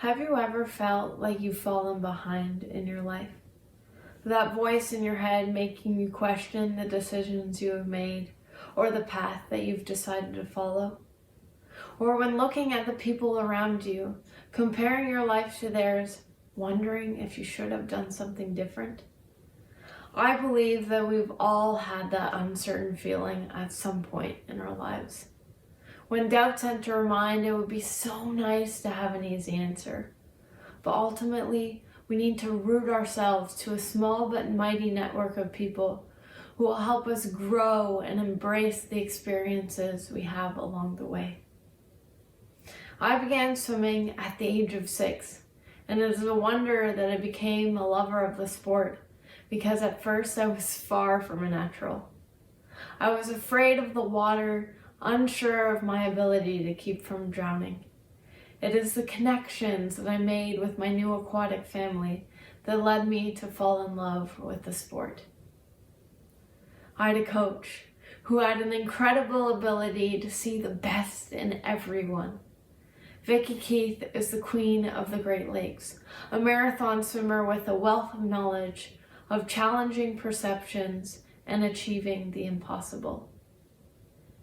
Have you ever felt like you've fallen behind in your life? That voice in your head making you question the decisions you have made or the path that you've decided to follow? Or when looking at the people around you, comparing your life to theirs, wondering if you should have done something different? I believe that we've all had that uncertain feeling at some point in our lives. When doubts enter our mind, it would be so nice to have an easy answer. But ultimately, we need to root ourselves to a small but mighty network of people who will help us grow and embrace the experiences we have along the way. I began swimming at the age of 6, and it is a wonder that I became a lover of the sport, because at first I was far from a natural. I was afraid of the water, unsure of my ability to keep from drowning. It is the connections that I made with my new aquatic family that led me to fall in love with the sport. I had a coach who had an incredible ability to see the best in everyone. Vicki Keith is the queen of the Great Lakes, a marathon swimmer with a wealth of knowledge of challenging perceptions and achieving the impossible.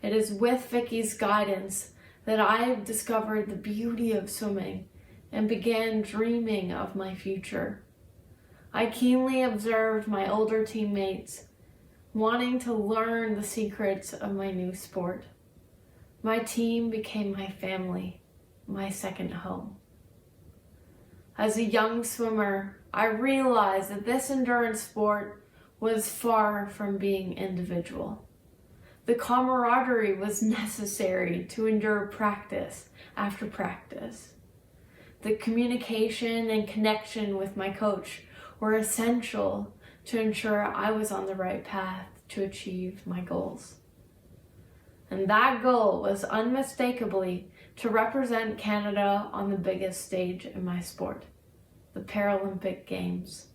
It is with Vicki's guidance that I discovered the beauty of swimming and began dreaming of my future. I keenly observed my older teammates wanting to learn the secrets of my new sport. My team became my family, my second home. As a young swimmer, I realized that this endurance sport was far from being individual. The camaraderie was necessary to endure practice after practice. The communication and connection with my coach were essential to ensure I was on the right path to achieve my goals. And that goal was unmistakably to represent Canada on the biggest stage in my sport, the Paralympic Games.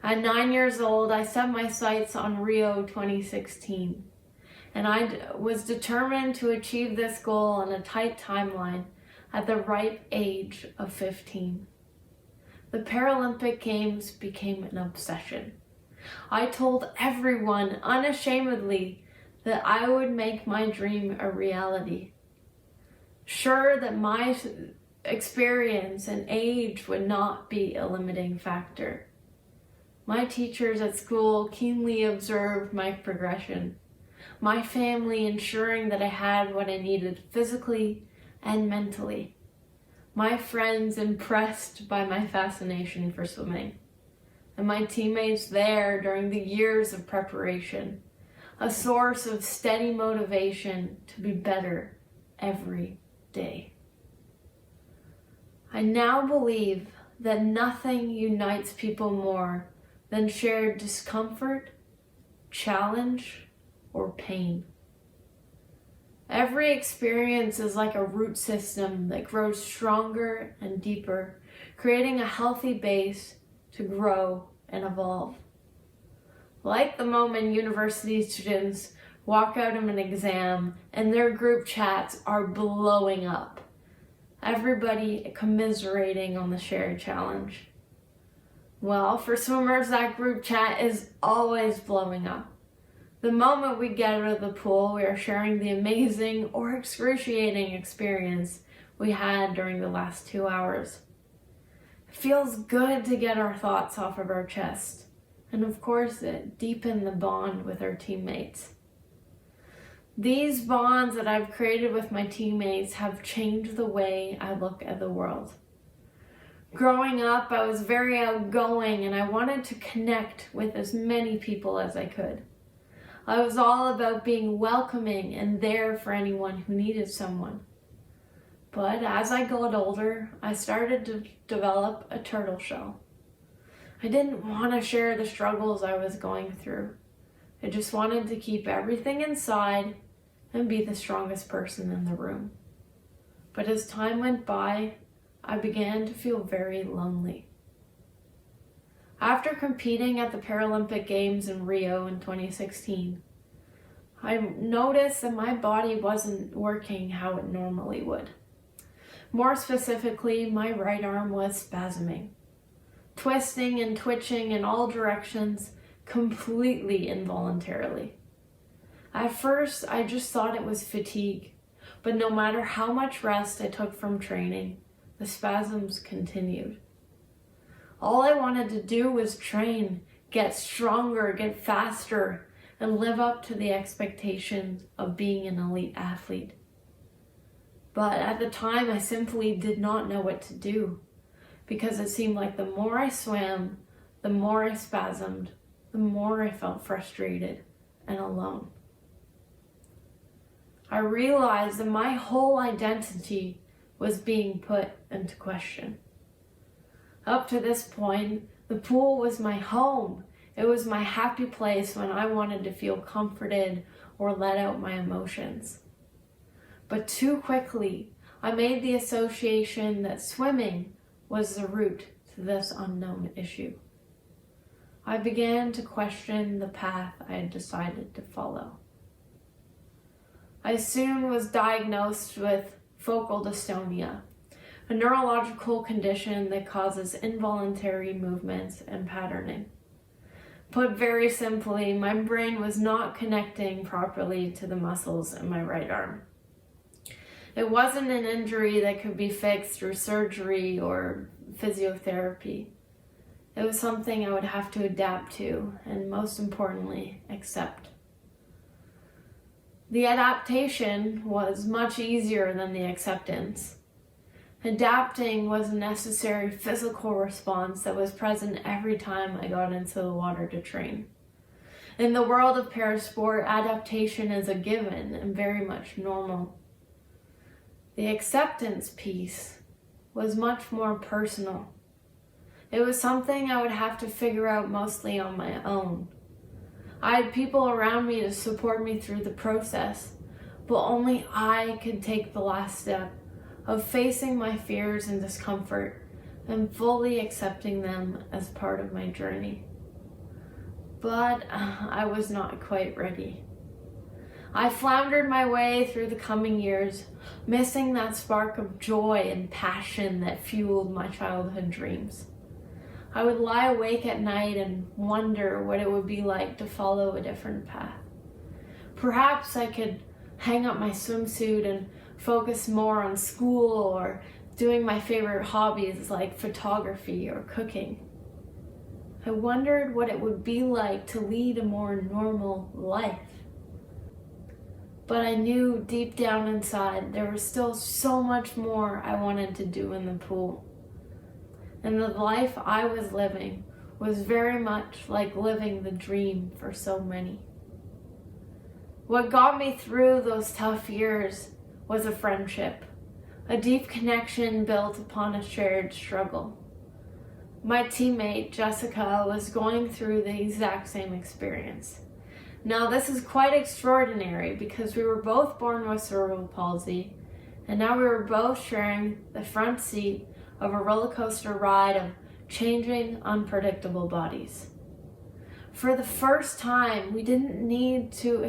At 9 years old, I set my sights on Rio 2016. And I was determined to achieve this goal on a tight timeline at the ripe age of 15. The Paralympic Games became an obsession. I told everyone unashamedly that I would make my dream a reality. Sure that my experience and age would not be a limiting factor. My teachers at school keenly observed my progression. My family ensuring that I had what I needed physically and mentally. My friends impressed by my fascination for swimming. And my teammates there during the years of preparation, a source of steady motivation to be better every day. I now believe that nothing unites people more than shared discomfort, challenge, or pain. Every experience is like a root system that grows stronger and deeper, creating a healthy base to grow and evolve. Like the moment university students walk out of an exam and their group chats are blowing up, everybody commiserating on the shared challenge. Well, for swimmers, that group chat is always blowing up. The moment we get out of the pool, we are sharing the amazing or excruciating experience we had during the last 2 hours. It feels good to get our thoughts off of our chest, and of course it deepens the bond with our teammates. These bonds that I've created with my teammates have changed the way I look at the world. Growing up, I was very outgoing and I wanted to connect with as many people as I could. I was all about being welcoming and there for anyone who needed someone. But as I got older, I started to develop a turtle shell. I didn't want to share the struggles I was going through. I just wanted to keep everything inside and be the strongest person in the room. But as time went by, I began to feel very lonely. After competing at the Paralympic Games in Rio in 2016, I noticed that my body wasn't working how it normally would. More specifically, my right arm was spasming, twisting and twitching in all directions, completely involuntarily. At first, I just thought it was fatigue, but no matter how much rest I took from training, the spasms continued. All I wanted to do was train, get stronger, get faster, and live up to the expectations of being an elite athlete. But at the time, I simply did not know what to do, because it seemed like the more I swam, the more I spasmed, the more I felt frustrated and alone. I realized that my whole identity was being put into question. Up to this point, the pool was my home. It was my happy place when I wanted to feel comforted or let out my emotions. But too quickly, I made the association that swimming was the root to this unknown issue. I began to question the path I had decided to follow. I soon was diagnosed with focal dystonia, a neurological condition that causes involuntary movements and patterning. Put very simply, my brain was not connecting properly to the muscles in my right arm. It wasn't an injury that could be fixed through surgery or physiotherapy. It was something I would have to adapt to and, most importantly, accept. The adaptation was much easier than the acceptance. Adapting was a necessary physical response that was present every time I got into the water to train. In the world of parasport, adaptation is a given and very much normal. The acceptance piece was much more personal. It was something I would have to figure out mostly on my own. I had people around me to support me through the process, but only I could take the last step of facing my fears and discomfort and fully accepting them as part of my journey. But I was not quite ready. I floundered my way through the coming years, missing that spark of joy and passion that fueled my childhood dreams. I would lie awake at night and wonder what it would be like to follow a different path. Perhaps I could hang up my swimsuit and focus more on school or doing my favorite hobbies like photography or cooking. I wondered what it would be like to lead a more normal life. But I knew deep down inside there was still so much more I wanted to do in the pool. And the life I was living was very much like living the dream for so many. What got me through those tough years was a friendship, a deep connection built upon a shared struggle. My teammate, Jessica, was going through the exact same experience. Now, this is quite extraordinary because we were both born with cerebral palsy, and now we were both sharing the front seat of a roller coaster ride of changing, unpredictable bodies. For the first time, we didn't need to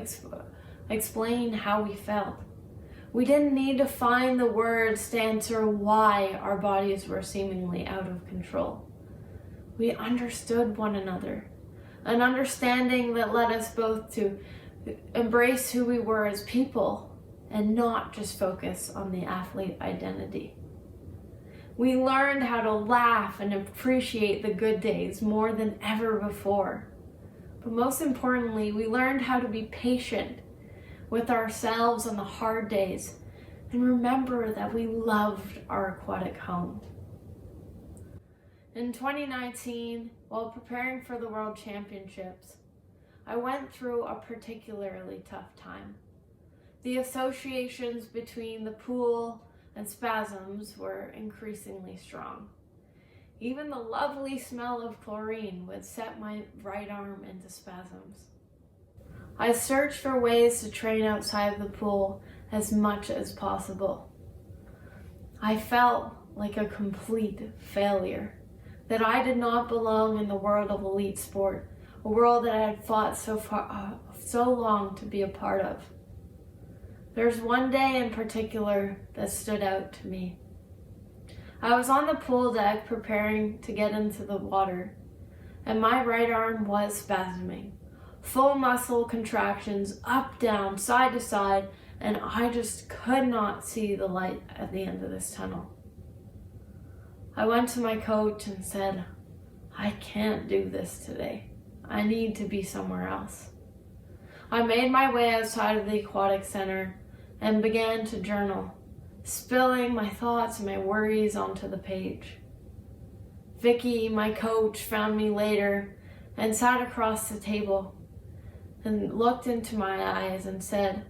explain how we felt. We didn't need to find the words to answer why our bodies were seemingly out of control. We understood one another, an understanding that led us both to embrace who we were as people and not just focus on the athlete identity. We learned how to laugh and appreciate the good days more than ever before. But most importantly, we learned how to be patient with ourselves on the hard days and remember that we loved our aquatic home. In 2019, while preparing for the World Championships, I went through a particularly tough time. The associations between the pool and spasms were increasingly strong. Even the lovely smell of chlorine would set my right arm into spasms. I searched for ways to train outside the pool as much as possible. I felt like a complete failure, that I did not belong in the world of elite sport, a world that I had fought so long to be a part of. There's one day in particular that stood out to me. I was on the pool deck preparing to get into the water, and my right arm was spasming. Full muscle contractions, up, down, side to side, and I just could not see the light at the end of this tunnel. I went to my coach and said, I can't do this today. I need to be somewhere else. I made my way outside of the aquatic center and began to journal, spilling my thoughts and my worries onto the page. Vicky, my coach, found me later and sat across the table and looked into my eyes and said,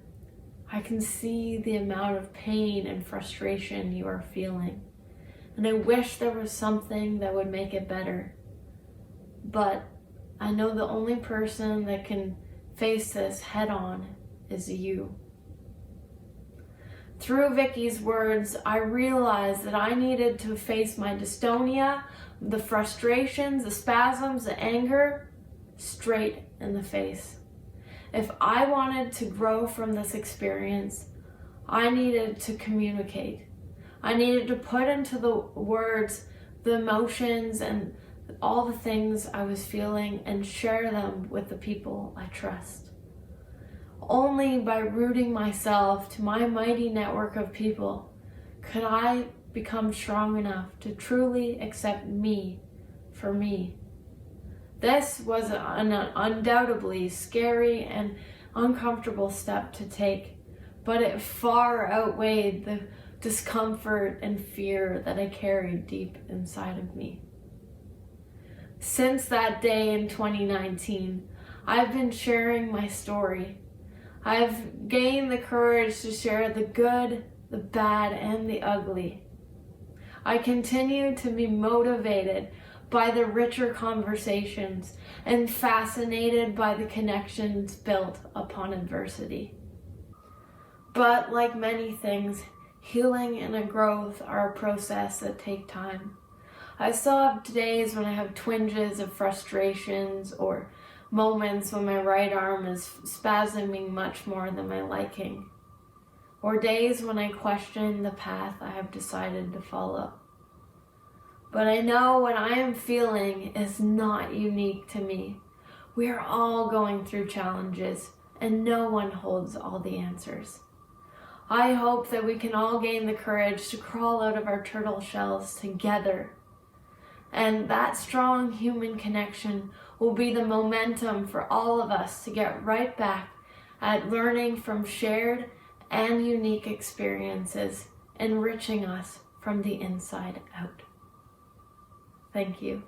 I can see the amount of pain and frustration you are feeling, and I wish there was something that would make it better. But I know the only person that can face this head on is you. Through Vicky's words, I realized that I needed to face my dystonia, the frustrations, the spasms, the anger, straight in the face. If I wanted to grow from this experience, I needed to communicate. I needed to put into the words the emotions and all the things I was feeling and share them with the people I trust. Only by rooting myself to my mighty network of people could I become strong enough to truly accept me for me. This was an undoubtedly scary and uncomfortable step to take, but it far outweighed the discomfort and fear that I carried deep inside of me. Since that day in 2019, I've been sharing my story. I've gained the courage to share the good, the bad, and the ugly. I continue to be motivated by the richer conversations and fascinated by the connections built upon adversity. But like many things, healing and a growth are a process that take time. I still have days when I have twinges of frustrations or moments when my right arm is spasming much more than my liking, or days when I question the path I have decided to follow. But I know what I am feeling is not unique to me. We are all going through challenges, and no one holds all the answers. I hope that we can all gain the courage to crawl out of our turtle shells together. And that strong human connection will be the momentum for all of us to get right back at learning from shared and unique experiences, enriching us from the inside out. Thank you.